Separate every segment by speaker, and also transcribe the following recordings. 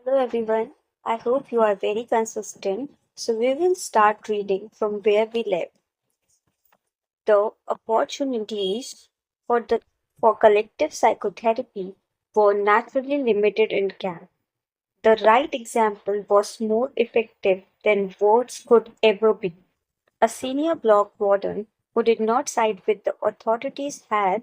Speaker 1: Hello everyone. I hope you are very consistent. So we will start reading from where we left. The opportunities for the for collective psychotherapy were naturally limited in camp. The right example was more effective than words could ever be. A senior block warden who did not side with the authorities had,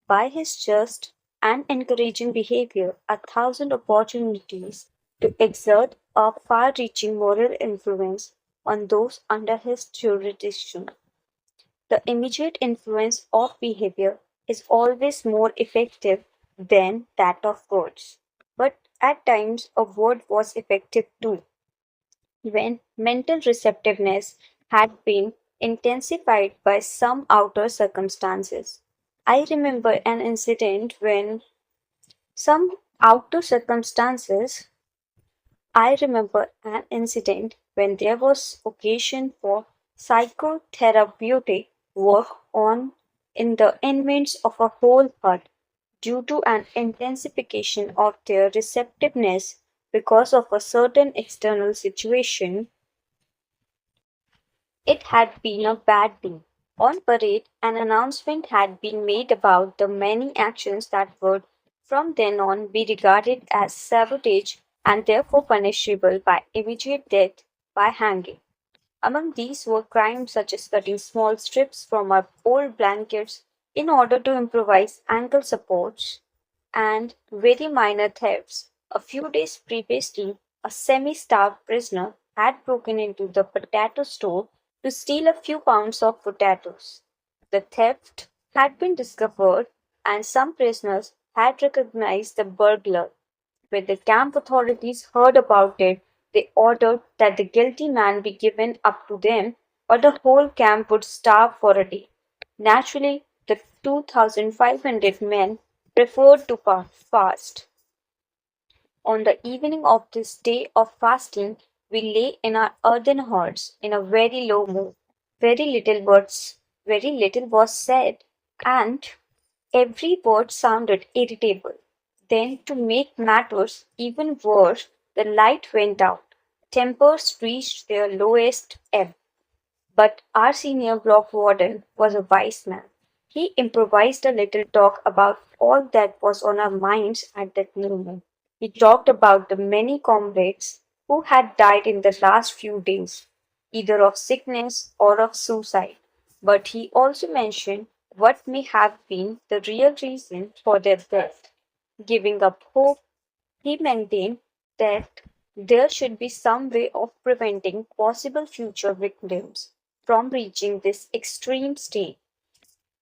Speaker 1: by his just and encouraging behavior, a thousand opportunities to exert a far reaching moral influence on those under his jurisdiction. The immediate influence of behavior is always more effective than that of words. But at times, a word was effective too when mental receptiveness had been intensified by some outer circumstances. I remember an incident when some outer circumstances I remember an incident when there was occasion for psychotherapeutic work on in the inmates of a whole hut due to an intensification of their receptiveness because of a certain external situation. It had been a bad day. On parade, an announcement had been made about the many actions that would, from then on, be regarded as sabotage and therefore punishable by immediate death by hanging. Among these were crimes such as cutting small strips from our old blankets in order to improvise ankle supports and very minor thefts. A few days previously, a semi starved prisoner had broken into the potato store to steal a few pounds of potatoes. The theft had been discovered, and some prisoners had recognized the burglar. When the camp authorities heard about it, they ordered that the guilty man be given up to them, or the whole camp would starve for a day. Naturally, the 2,500 men preferred to fast. On the evening of this day of fasting, we lay in our earthen huts in a very low mood. Very little was said, and every word sounded irritable. Then, to make matters even worse, the light went out. Tempers reached their lowest ebb. But our senior block warden was a wise man. He improvised a little talk about all that was on our minds at that moment. He talked about the many comrades who had died in the last few days, either of sickness or of suicide. But he also mentioned what may have been the real reason for their death. Giving up hope, he maintained that there should be some way of preventing possible future victims from reaching this extreme state.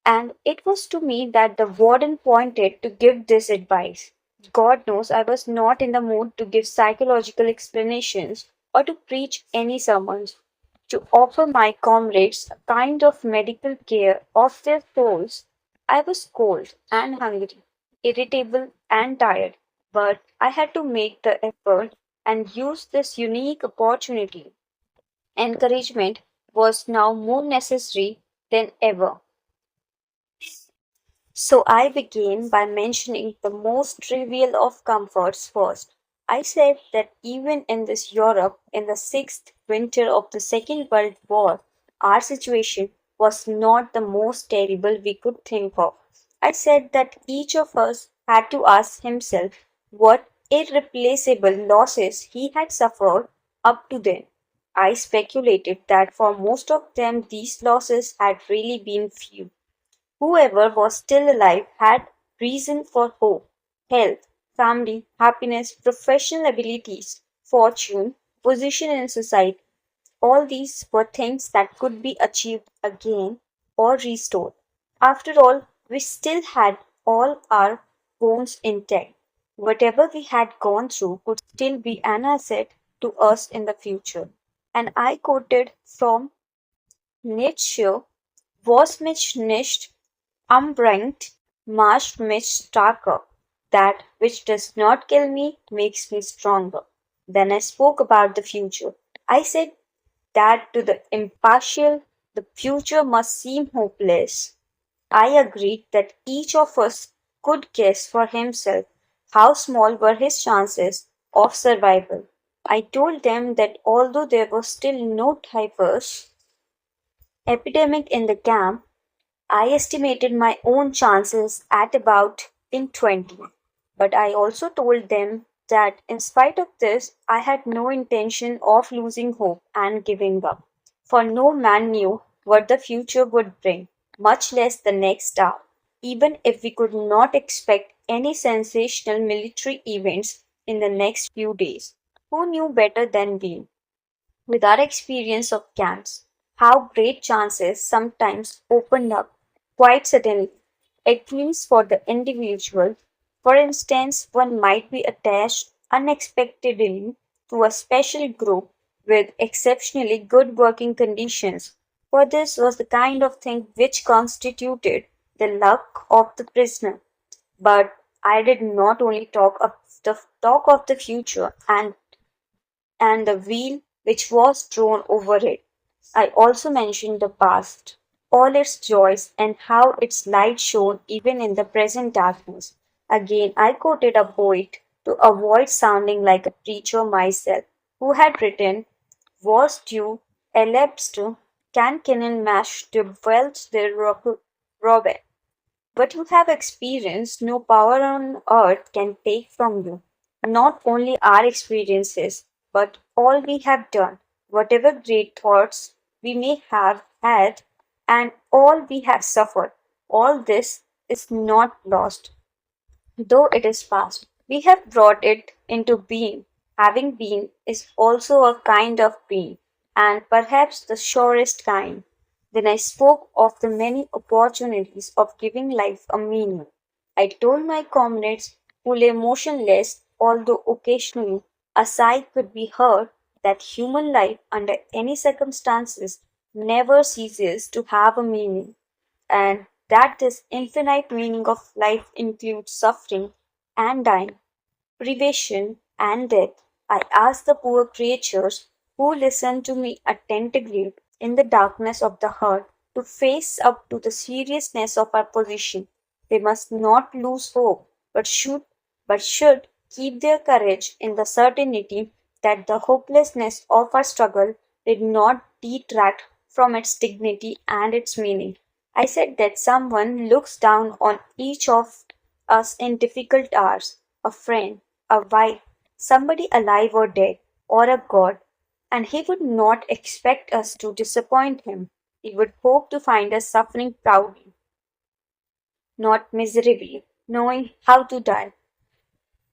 Speaker 1: And it was to me that the warden pointed to give this advice. God knows I was not in the mood to give psychological explanations or to preach any sermons. To offer my comrades a kind of medical care of their souls, I was cold and hungry, irritable and tired, but I had to make the effort and use this unique opportunity. Encouragement was now more necessary than ever. So I began by mentioning the most trivial of comforts first. I said that even in this Europe, in the sixth winter of the Second World War, our situation was not the most terrible we could think of. I said that each of us had to ask himself what irreplaceable losses he had suffered up to then. I speculated that for most of them these losses had really been few. Whoever was still alive had reason for hope, health, family, happiness, professional abilities, fortune, position in society. All these were things that could be achieved again or restored. After all, we still had all our bones intact. Whatever we had gone through could still be an asset to us in the future. And I quoted from Nietzsche, was mich nicht umbringt, macht mich stärker. That which does not kill me makes me stronger. Then I spoke about the future. I said that to the impartial, the future must seem hopeless. I agreed that each of us could guess for himself how small were his chances of survival. I told them that although there was still no typhus epidemic in the camp, I estimated my own chances at about in 20. But I also told them that in spite of this, I had no intention of losing hope and giving up. For no man knew what the future would bring, much less the next hour. Even if we could not expect any sensational military events in the next few days. Who knew better than we? With our experience of camps, how great chances sometimes opened up quite suddenly, at least for the individual. For instance, one might be attached unexpectedly to a special group with exceptionally good working conditions. For this was the kind of thing which constituted the luck of the prisoner. But I did not only talk of the future and the wheel which was drawn over it. I also mentioned the past, all its joys, and how its light shone even in the present darkness. Again, I quoted a poet to avoid sounding like a preacher myself, who had written, Was due elapsed can cannon mash to wealth the robber. What you have experienced, no power on earth can take from you. Not only our experiences, but all we have done, whatever great thoughts we may have had, and all we have suffered. All this is not lost. Though it is past, we have brought it into being. Having been is also a kind of being, and perhaps the surest kind. Then I spoke of the many opportunities of giving life a meaning. I told my comrades, who lay motionless, although occasionally a sigh could be heard, that human life under any circumstances never ceases to have a meaning and that this infinite meaning of life includes suffering and dying, privation and death. I ask the poor creatures who listen to me attentively in the darkness of the heart to face up to the seriousness of our position. They must not lose hope, but should keep their courage in the certainty that the hopelessness of our struggle did not detract from its dignity and its meaning. I said that someone looks down on each of us in difficult hours, a friend, a wife, somebody alive or dead, or a God, and he would not expect us to disappoint him. He would hope to find us suffering proudly, not miserably, knowing how to die.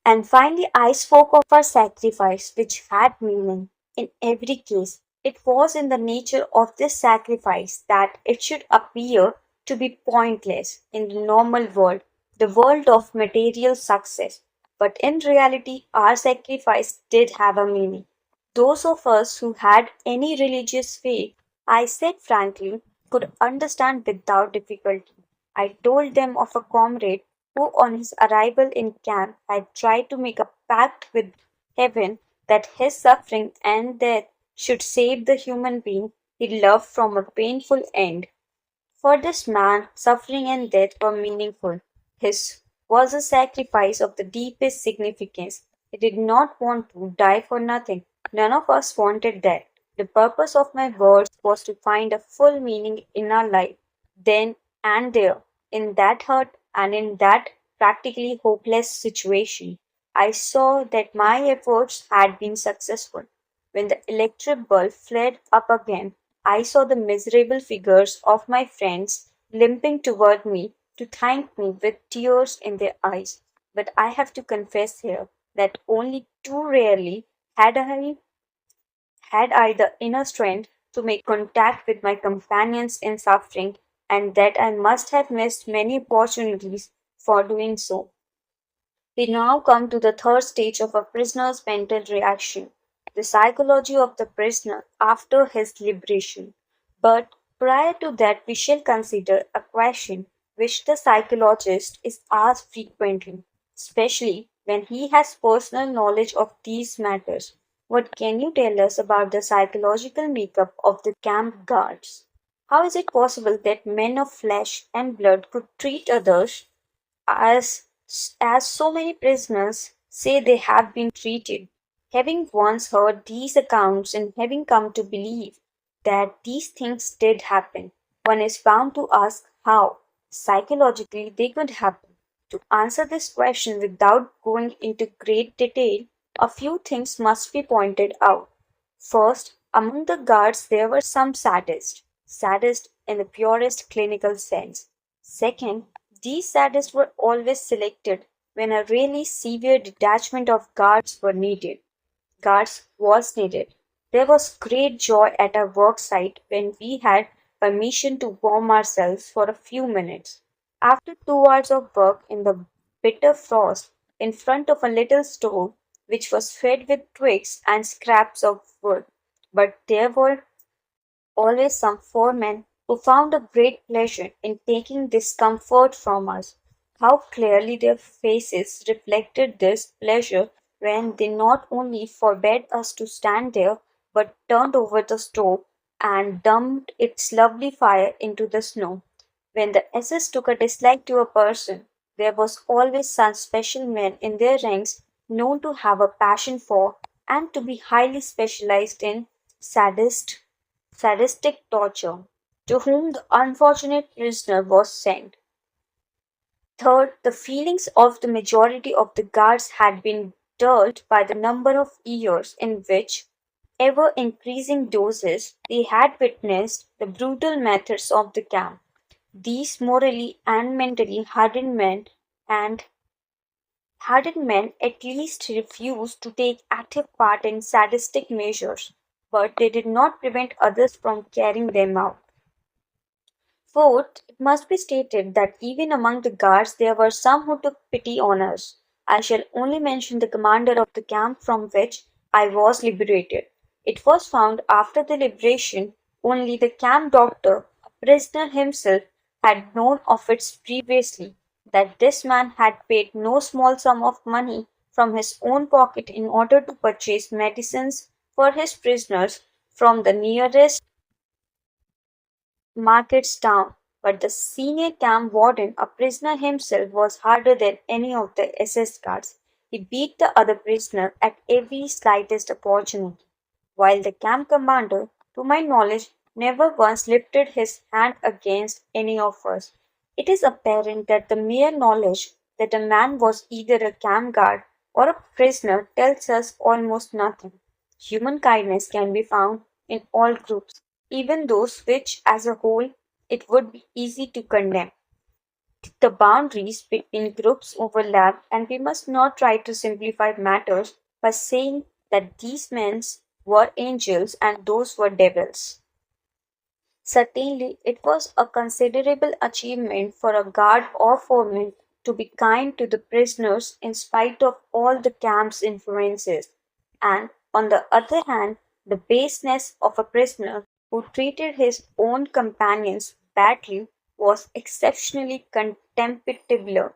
Speaker 1: And finally, I spoke of our sacrifice, which had meaning in every case. It was in the nature of this sacrifice that it should appear to be pointless in the normal world, the world of material success. But in reality, our sacrifice did have a meaning. Those of us who had any religious faith, I said frankly, could understand without difficulty. I told them of a comrade who, on his arrival in camp, had tried to make a pact with heaven that his suffering and death should save the human being he loved from a painful end. For this man, suffering and death were meaningful. His was a sacrifice of the deepest significance. He did not want to die for nothing. None of us wanted that. The purpose of my words was to find a full meaning in our life, then and there, in that hurt and in that practically hopeless situation. I saw that my efforts had been successful. When the electric bulb flared up again, I saw the miserable figures of my friends limping toward me to thank me with tears in their eyes. But I have to confess here that only too rarely had I the inner strength to make contact with my companions in suffering, and that I must have missed many opportunities for doing so. We now come to the third stage of a prisoner's mental reaction, the psychology of the prisoner after his liberation. But prior to that, we shall consider a question which the psychologist is asked frequently, especially when he has personal knowledge of these matters. What can you tell us about the psychological makeup of the camp guards? How is it possible that men of flesh and blood could treat others as as so many prisoners say they have been treated. Having once heard these accounts and having come to believe that these things did happen, one is bound to ask how, psychologically, they could happen. To answer this question without going into great detail, a few things must be pointed out. First, among the guards there were some sadists in the purest clinical sense. Second, these sadists were always selected when a really severe detachment of guards was needed. There was great joy at our work site when we had permission to warm ourselves for a few minutes. After 2 hours of work in the bitter frost in front of a little stove which was fed with twigs and scraps of wood, but there were always some foremen who found a great pleasure in taking discomfort from us. How clearly their faces reflected this pleasure when they not only forbade us to stand there, but turned over the stove and dumped its lovely fire into the snow. When the SS took a dislike to a person, there was always some special man in their ranks known to have a passion for and to be highly specialized in sadist sadistic torture, to whom the unfortunate prisoner was sent. Third, the feelings of the majority of the guards had been dulled by the number of years in which, ever increasing doses, they had witnessed the brutal methods of the camp. These morally and mentally and hardened men at least refused to take active part in sadistic measures, but they did not prevent others from carrying them out. Fourth, it must be stated that even among the guards there were some who took pity on us. I shall only mention the commander of the camp from which I was liberated. It was found after the liberation only the camp doctor, a prisoner himself, had known of it previously, that this man had paid no small sum of money from his own pocket in order to purchase medicines for his prisoners from the nearest Market's town, but the senior camp warden, a prisoner himself, was harder than any of the SS guards. He beat the other prisoner at every slightest opportunity, while the camp commander, to my knowledge, never once lifted his hand against any of us. It is apparent that the mere knowledge that a man was either a camp guard or a prisoner tells us almost nothing. Human kindness can be found in all groups, even those which, as a whole, it would be easy to condemn. The boundaries between groups overlap, and we must not try to simplify matters by saying that these men were angels and those were devils. Certainly, it was a considerable achievement for a guard or foreman to be kind to the prisoners in spite of all the camp's influences, and, on the other hand, the baseness of a prisoner who treated his own companions badly was exceptionally contemptible.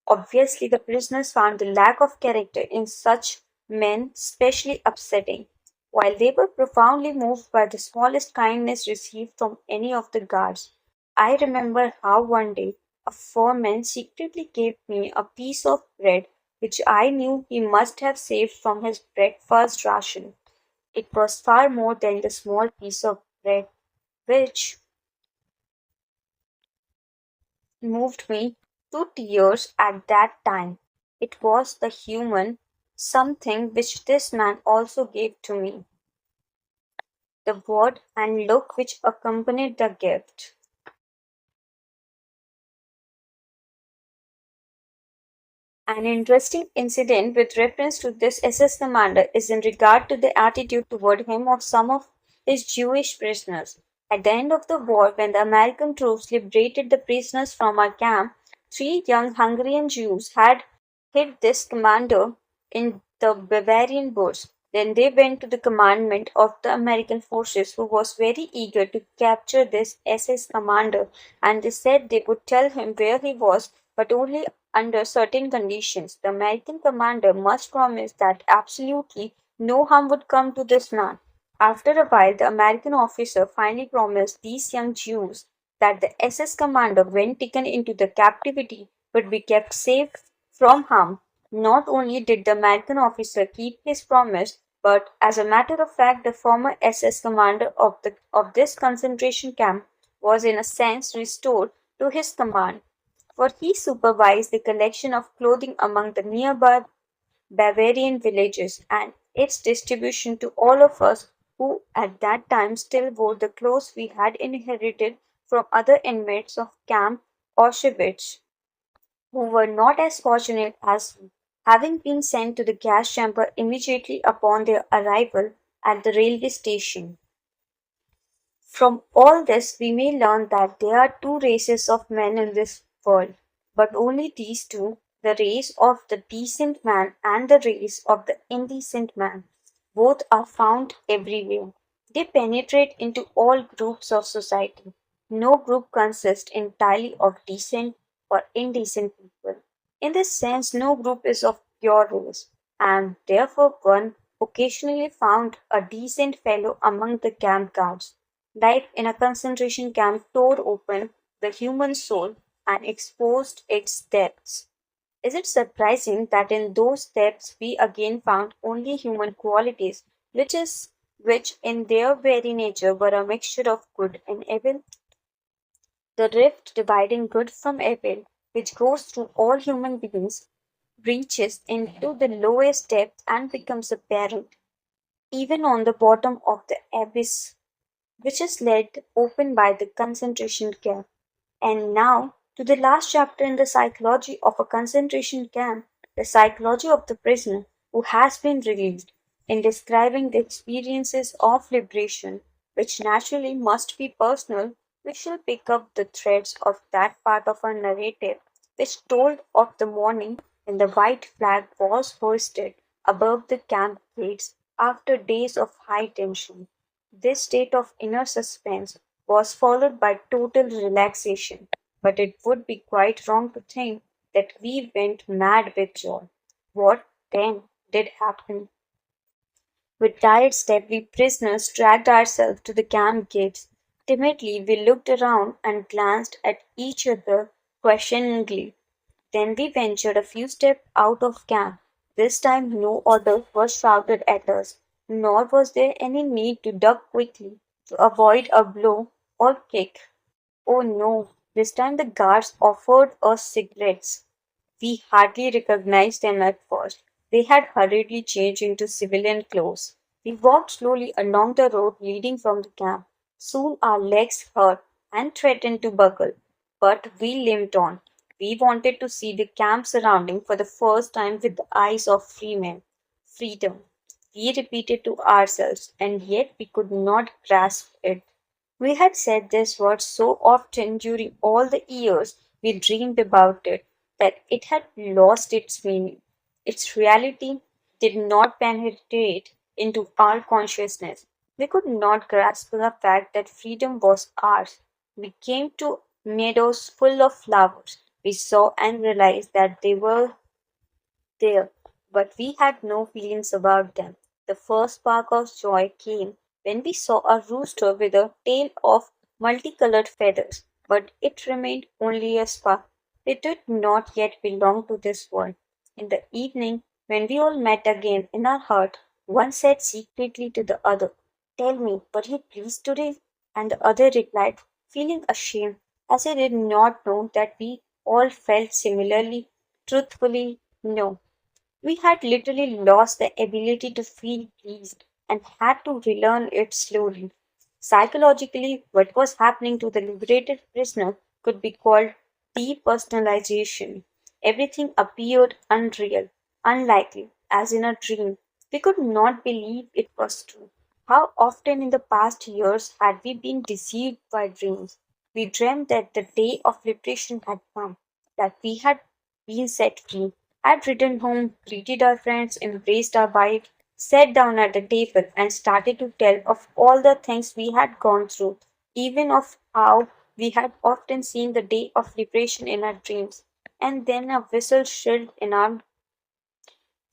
Speaker 1: Obviously, the prisoners found the lack of character in such men specially upsetting, while they were profoundly moved by the smallest kindness received from any of the guards. I remember how one day a foreman secretly gave me a piece of bread which I knew he must have saved from his breakfast ration. It was far more than the small piece of bread which moved me to tears at that time. It was the human something which this man also gave to me, the word and look which accompanied the gift. An interesting incident with reference to this SS commander is in regard to the attitude toward him of some of his Jewish prisoners. At the end of the war, when the American troops liberated the prisoners from our camp, three young Hungarian Jews had hid this commander in the Bavarian woods. Then they went to the commandant of the American forces, who was very eager to capture this SS commander, and they said they would tell him where he was, but only under certain conditions. The American commander must promise that absolutely no harm would come to this man. After a while, the American officer finally promised these young Jews that the SS commander, when taken into the captivity, would be kept safe from harm. Not only did the American officer keep his promise, but as a matter of fact, the former SS commander of this concentration camp was in a sense restored to his command, for he supervised the collection of clothing among the nearby Bavarian villages and its distribution to all of us who at that time still wore the clothes we had inherited from other inmates of Camp Auschwitz who were not as fortunate as we, having been sent to the gas chamber immediately upon their arrival at the railway station. From all this, we may learn that there are two races of men in this world, but only these two, the race of the decent man and the race of the indecent man. Both are found everywhere. They penetrate into all groups of society. No group consists entirely of decent or indecent people. In this sense, no group is of pure race, and therefore one occasionally found a decent fellow among the camp guards. Life in a concentration camp tore open the human soul and exposed its depths. Is it surprising that in those depths we again found only human qualities, which in their very nature were a mixture of good and evil? The rift dividing good from evil, which goes through all human beings, reaches into the lowest depth and becomes apparent even on the bottom of the abyss which is laid open by the concentration camp. And now to the last chapter in the psychology of a concentration camp, the psychology of the prisoner who has been released, in describing the experiences of liberation, which naturally must be personal, we shall pick up the threads of that part of our narrative which told of the morning when the white flag was hoisted above the camp gates after days of high tension. This state of inner suspense was followed by total relaxation, but it would be quite wrong to think that we went mad with joy. What then did happen? With tired step, we prisoners dragged ourselves to the camp gates. Timidly, we looked around and glanced at each other questioningly. Then we ventured a few steps out of camp. This time no order was shouted at us, nor was there any need to duck quickly to avoid a blow or kick. Oh no, this time the guards offered us cigarettes. We hardly recognized them at first. They had hurriedly changed into civilian clothes. We walked slowly along the road leading from the camp. Soon our legs hurt and threatened to buckle, but we limped on. We wanted to see the camp surrounding for the first time with the eyes of free men. Freedom. We repeated to ourselves, and yet we could not grasp it. We had said this word so often during all the years we dreamed about it that it had lost its meaning. Its reality did not penetrate into our consciousness. We could not grasp the fact that freedom was ours. We came to meadows full of flowers. We saw and realized that they were there, but we had no feelings about them. The first spark of joy came when we saw a rooster with a tail of multicolored feathers, but it remained only a spark. It did not yet belong to this world. In the evening, when we all met again in our hut, one said secretly to the other, "Tell me, were you pleased today?" And the other replied, feeling ashamed, as he did not know that we all felt similarly. Truthfully, no. We had literally lost the ability to feel pleased and had to relearn it slowly. Psychologically, what was happening to the liberated prisoner could be called depersonalization. Everything appeared unreal, unlikely, as in a dream. We could not believe it was true. How often in the past years had we been deceived by dreams? We dreamed that the day of liberation had come, that we had been set free, had returned home, greeted our friends, embraced our wife, sat down at the table, and started to tell of all the things we had gone through, even of how we had often seen the day of liberation in our dreams. And then a whistle shrilled in our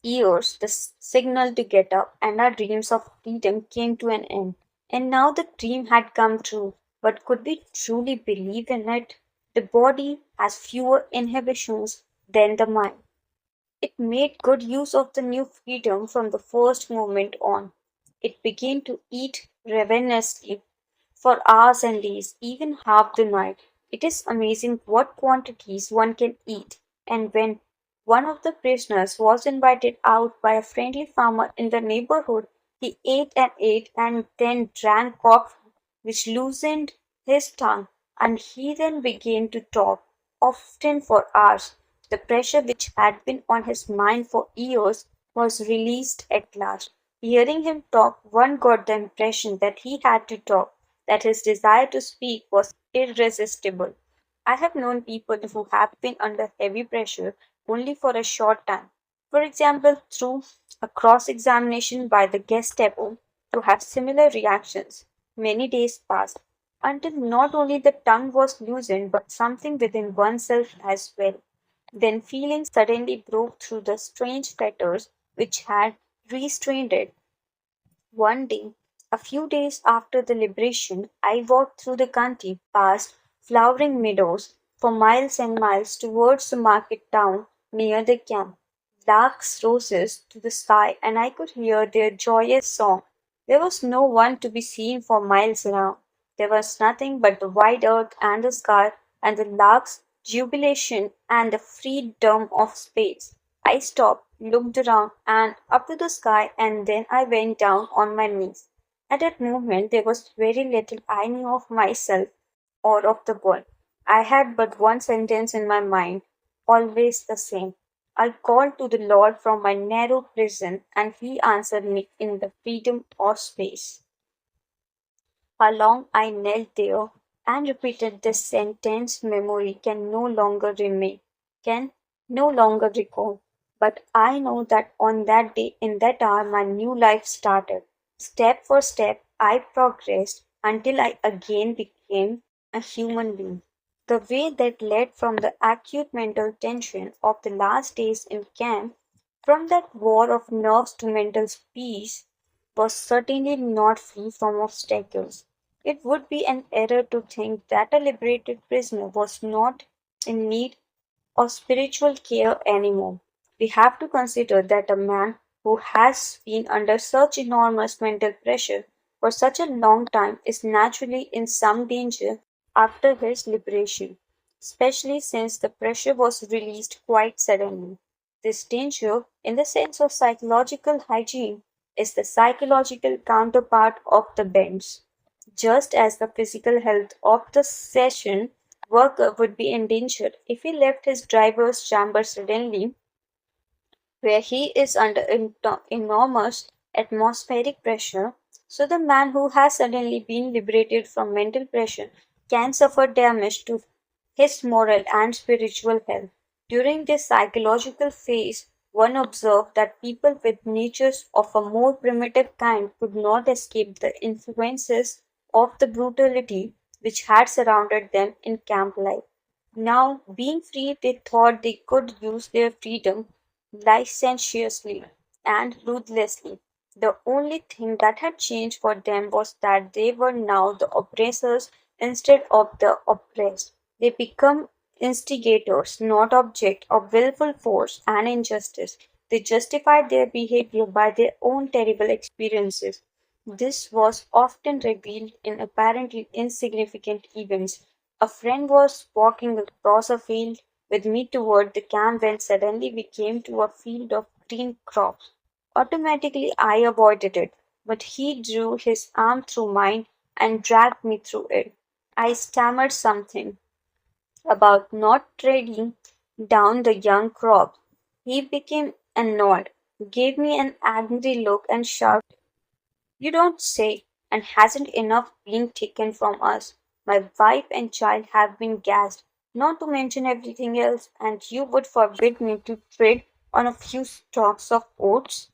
Speaker 1: ears, the signal to get up, and our dreams of freedom came to an end. And now the dream had come true. But could we truly believe in it? The body has fewer inhibitions than the mind. It made good use of the new freedom from the first moment on. It began to eat ravenously for hours and days, even half the night. It is amazing what quantities one can eat. And when one of the prisoners was invited out by a friendly farmer in the neighborhood, he ate and then drank coffee, which loosened his tongue, and he then began to talk, often for hours. The pressure which had been on his mind for years was released at last. Hearing him talk, one got the impression that he had to talk, that his desire to speak was irresistible. I have known people who have been under heavy pressure only for a short time. For example, through a cross examination by the Gestapo, to have similar reactions. Many days passed until not only the tongue was loosened but something within oneself as well. Then feeling suddenly broke through the strange fetters which had restrained it. One day, a few days after the liberation, I walked through the country past flowering meadows for miles and miles towards the market town near the camp. Larks roses to the sky, and I could hear their joyous song. There was no one to be seen for miles around. There was nothing but the wide earth and the sky and the larks' jubilation and the freedom of space. I stopped, looked around and up to the sky, and then I went down on my knees. At that moment, there was very little I knew of myself or of the world. I had but one sentence in my mind, always the same. I called to the Lord from my narrow prison, and He answered me in the freedom of space. How long I knelt there and repeated this sentence memory can no longer remain, can no longer recall. But I know that on that day, in that hour, my new life started. Step for step, I progressed until I again became a human being. The way that led from the acute mental tension of the last days in camp, from that war of nerves to mental peace, was certainly not free from obstacles. It would be an error to think that a liberated prisoner was not in need of spiritual care anymore. We have to consider that a man who has been under such enormous mental pressure for such a long time is naturally in some danger after his liberation, especially since the pressure was released quite suddenly. This danger, in the sense of psychological hygiene, is the psychological counterpart of the bends. Just as the physical health of the session worker would be endangered if he left his driver's chamber suddenly, where he is under enormous atmospheric pressure, so the man who has suddenly been liberated from mental pressure can suffer damage to his moral and spiritual health. During this psychological phase, one observed that people with natures of a more primitive kind could not escape the influences of the brutality which had surrounded them in camp life. Now, being free, they thought they could use their freedom licentiously and ruthlessly. The only thing that had changed for them was that they were now the oppressors instead of the oppressed. They become instigators, not object of willful force and injustice. They justified their behavior by their own terrible experiences. This was often revealed in apparently insignificant events. A friend was walking across a field with me toward the camp when suddenly we came to a field of green crops. Automatically I avoided it, but he drew his arm through mine and dragged me through it. I stammered something about not treading down the young crop. He became annoyed, gave me an angry look, and shouted, "You don't say, and hasn't enough been taken from us? My wife and child have been gassed, not to mention everything else, and you would forbid me to tread on a few stalks of oats?"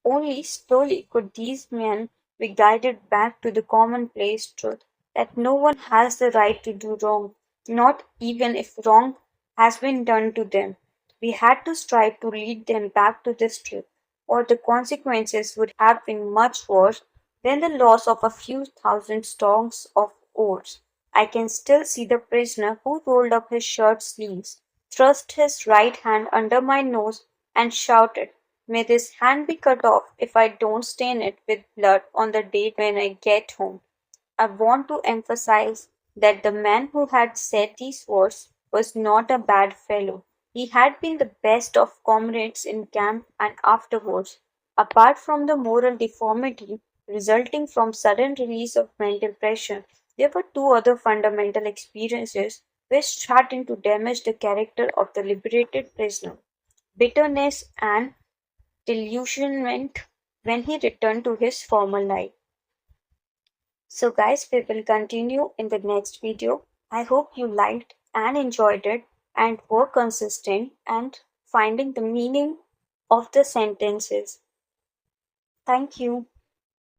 Speaker 1: Only slowly could these men be guided back to the commonplace truth that no one has the right to do wrong, not even if wrong has been done to them. We had to strive to lead them back to this truth, or the consequences would have been much worse than the loss of a few thousand stalks of oats. I can still see the prisoner who rolled up his shirt sleeves, thrust his right hand under my nose, and shouted, "May this hand be cut off if I don't stain it with blood on the day when I get home." I want to emphasize that the man who had said these words was not a bad fellow. He had been the best of comrades in camp and afterwards. Apart from the moral deformity resulting from sudden release of mental pressure, there were two other fundamental experiences which threatened to damage the character of the liberated prisoner: bitterness and disillusionment when he returned to his former life. So, guys, we will continue in the next video. I hope you liked and enjoyed it and were consistent and finding the meaning of the sentences. Thank you.